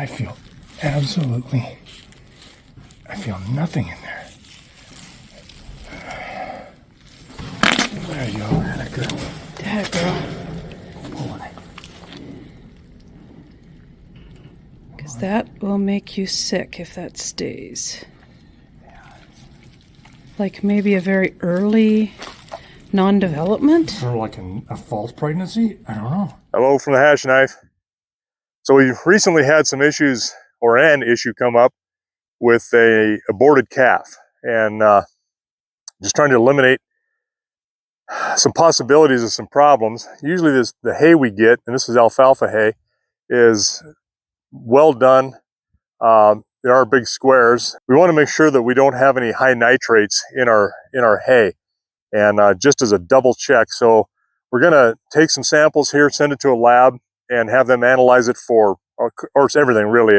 I feel absolutely, I feel nothing in there. There you go. That's good. That girl. Pull it. Because that will make you sick if that stays. Like maybe a very early non-development? Or like a false pregnancy? I don't know. Hello from the Hashknife. So we recently had some issues, or an issue come up with a aborted calf, and just trying to eliminate some possibilities of some problems. Usually the hay we get, and this is alfalfa hay, is well done. There are big squares. We want to make sure that we don't have any high nitrates in our hay, and just as a double check. So we're going to take some samples here, send it to a lab, and have them analyze it for, or it's everything really,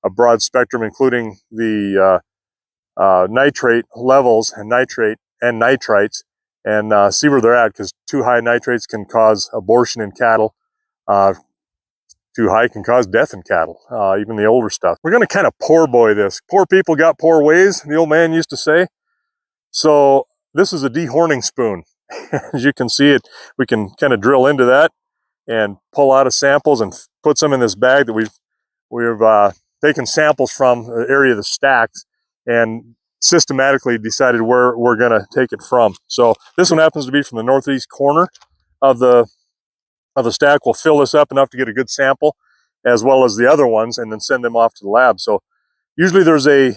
a broad spectrum, including the nitrate levels and nitrites, and see where they're at, because too high nitrates can cause abortion in cattle. Too high can cause death in cattle, even the older stuff. We're going to kind of poor boy this. Poor people got poor ways, the old man used to say. So this is a dehorning spoon. As you can see it, we can kind of drill into that and pull out of samples and put some in this bag that we've taken samples from the area of the stacks and systematically decided where we're going to take it from. So this one happens to be from the northeast corner of the stack. We'll fill this up enough to get a good sample, as well as the other ones, and then send them off to the lab. So usually there's a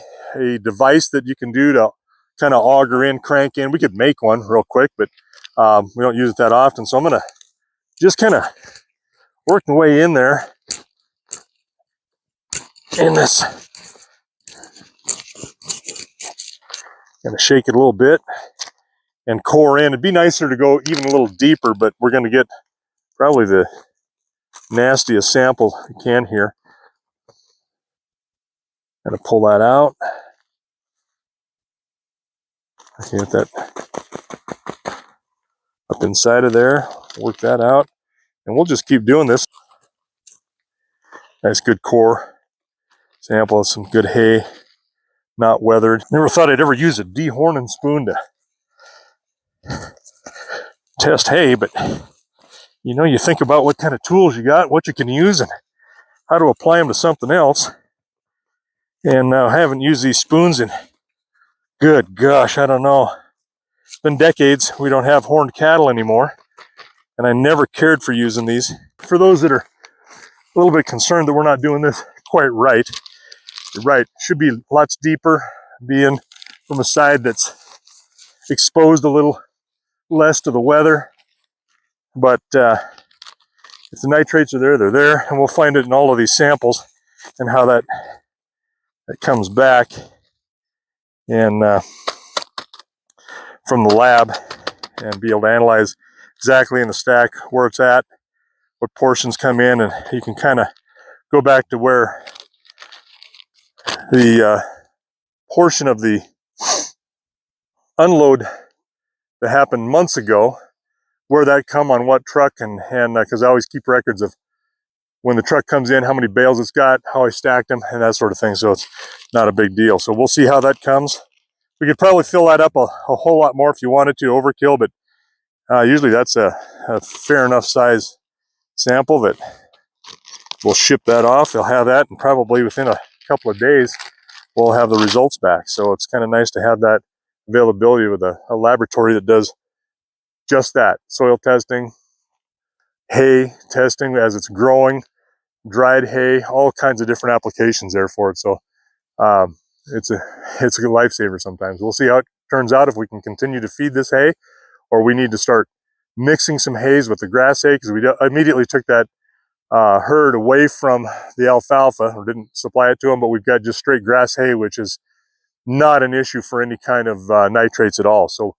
device that you can do to kind of auger in, crank in. We could make one real quick, but we don't use it that often. So I'm going to just kind of work my way in there in this. Going to shake it a little bit and core in. It'd be nicer to go even a little deeper, but we're going to get probably the nastiest sample we can here. Going to pull that out. Get that up inside of there. Work that out, and we'll just keep doing this. Nice good core sample of some good hay, not weathered. Never thought I'd ever use a dehorning spoon to test hay, but you know, you think about what kind of tools you got, what you can use, and how to apply them to something else. And I haven't used these spoons in, good gosh, I don't know. It's been decades. We don't have horned cattle anymore, and I never cared for using these. For those that are a little bit concerned that we're not doing this quite right, you're right. It should be lots deeper, being from a side that's exposed a little less to the weather. But if the nitrates are there, they're there, and we'll find it in all of these samples and how that comes back, and from the lab, and be able to analyze exactly in the stack where it's at, what portions come in, and you can kind of go back to where the portion of the unload that happened months ago, where that come on what truck, and because I always keep records of when the truck comes in, how many bales it's got, how I stacked them, and that sort of thing. So it's not a big deal. So we'll see how that comes. We could probably fill that up a whole lot more if you wanted to, overkill, but usually that's a fair enough size sample that we'll ship that off. They'll have that, and probably within a couple of days, we'll have the results back. So it's kind of nice to have that availability with a laboratory that does just that: soil testing, hay testing as it's growing, dried hay, all kinds of different applications there for it. So it's a lifesaver sometimes. We'll see how it turns out, if we can continue to feed this hay, or we need to start mixing some hays with the grass hay, because we immediately took that herd away from the alfalfa, or didn't supply it to them, but we've got just straight grass hay, which is not an issue for any kind of nitrates at all. So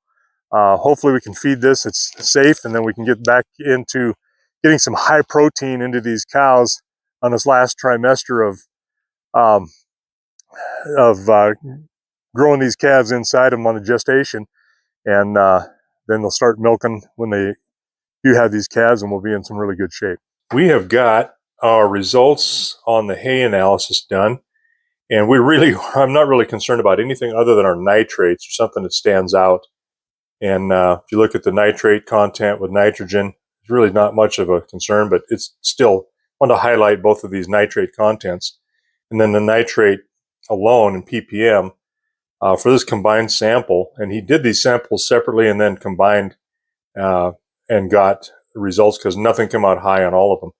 hopefully we can feed this, it's safe, and then we can get back into getting some high protein into these cows on this last trimester of growing these calves inside them on the gestation, and then they'll start milking when they do have these calves, and we'll be in some really good shape. We have got our results on the hay analysis done. And I'm not really concerned about anything other than our nitrates or something that stands out. And if you look at the nitrate content with nitrogen, it's really not much of a concern, but it's still want to highlight both of these nitrate contents. And then the nitrate alone in ppm for this combined sample. And he did these samples separately and then combined and got results because nothing came out high on all of them.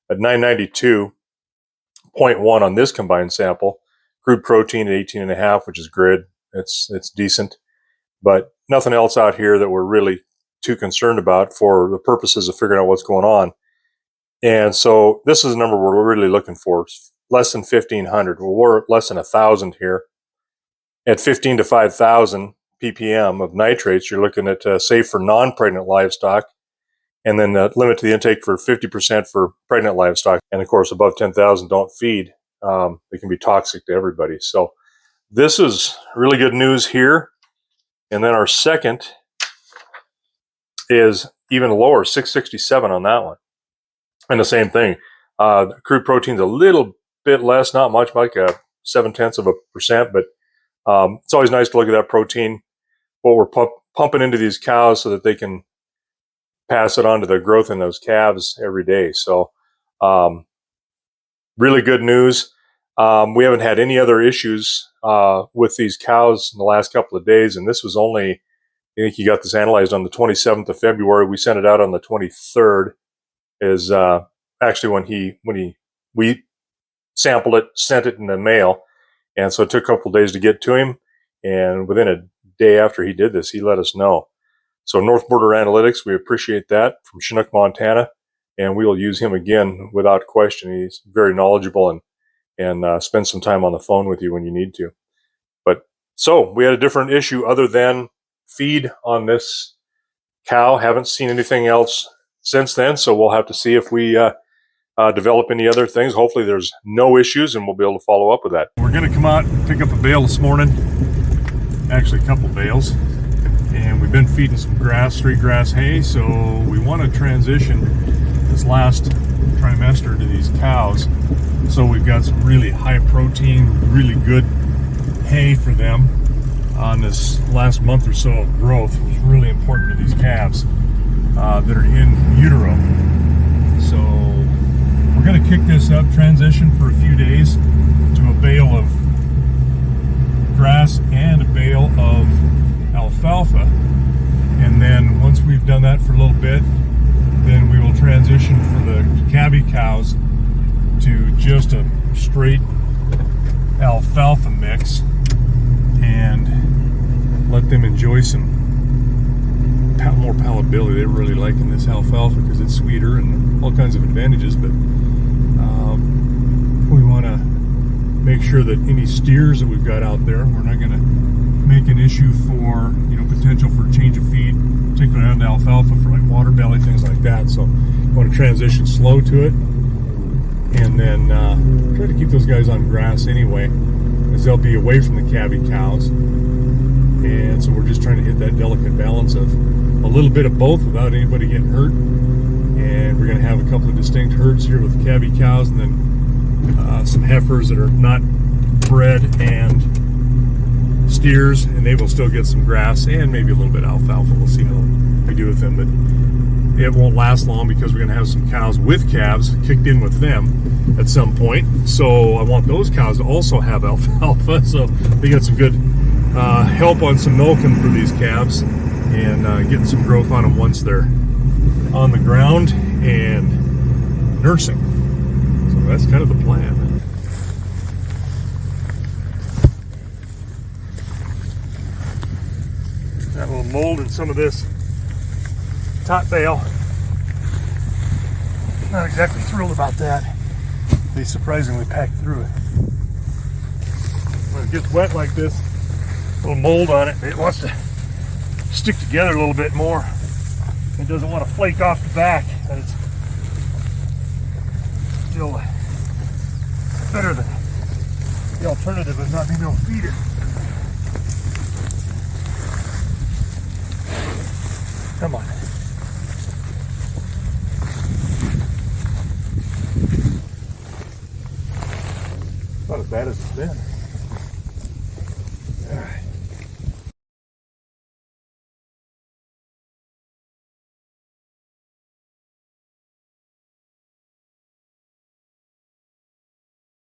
At 992.1 on this combined sample, crude protein at 18.5, which is good. It's decent, but nothing else out here that we're really too concerned about for the purposes of figuring out what's going on. And so this is a number we're really looking for. It's less than 1,500. Well, we're at less than 1,000 here. At 15 to 5,000 ppm of nitrates, you're looking at safe for non-pregnant livestock, and then limit to the intake for 50% for pregnant livestock. And of course, above 10,000 don't feed. They can be toxic to everybody. So this is really good news here. And then our second is even lower, 667 on that one. And the same thing, crude protein's a little bit less, not much, like a 0.7%, but it's always nice to look at that protein, what we're pumping into these cows so that they can pass it on to the growth in those calves every day. So really good news. We haven't had any other issues with these cows in the last couple of days, and this was only, I think you got this analyzed on the 27th of February. We sent it out on the 23rd. Is actually when we sampled it, sent it in the mail, and so it took a couple of days to get to him. And within a day after he did this, he let us know. So North Border Analytics, we appreciate that, from Chinook, Montana, and we will use him again without question. He's very knowledgeable and spend some time on the phone with you when you need to. But so we had a different issue other than feed on this cow. Haven't seen anything else since then, so we'll have to see if we develop any other things. Hopefully there's no issues and we'll be able to follow up with that. We're going to come out and pick up a bale this morning, actually a couple bales, and we've been feeding some grass, straight grass hay, so we want to transition this last trimester to these cows. So we've got some really high protein, really good hay for them on this last month or so of growth. It was really important to these calves that are in utero. So we're going to kick this up, transition for a few days to a bale of grass and a bale of alfalfa. And then once we've done that for a little bit, then we will transition for the calvy cows to just a straight alfalfa mix and let them enjoy some more palatability. They're really liking this alfalfa because it's sweeter and all kinds of advantages, but we want to make sure that any steers that we've got out there, we're not going to make an issue for, potential for change of feed, particularly on the alfalfa for like water belly, things like that. So we want to transition slow to it, and then try to keep those guys on grass anyway, as they'll be away from the calvy cows. And so we're just trying to hit that delicate balance of a little bit of both without anybody getting hurt. And we're going to have a couple of distinct herds here with the calvy cows, and then some heifers that are not bred and steers, and they will still get some grass and maybe a little bit of alfalfa. We'll see how we do with them, but it won't last long because we're going to have some cows with calves kicked in with them at some point. So I want those cows to also have alfalfa, so they get some good help on some milking for these calves and getting some growth on them once they're on the ground and nursing. So that's kind of the plan. Got a little mold in some of this tot bale. Not exactly thrilled about that. They surprisingly packed through it. When it gets wet like this, a little mold on it, it wants to stick together a little bit more. It doesn't want to flake off the back. And it's still better than the alternative of not being able to feed it. Come on. Not as bad as it's been. All right.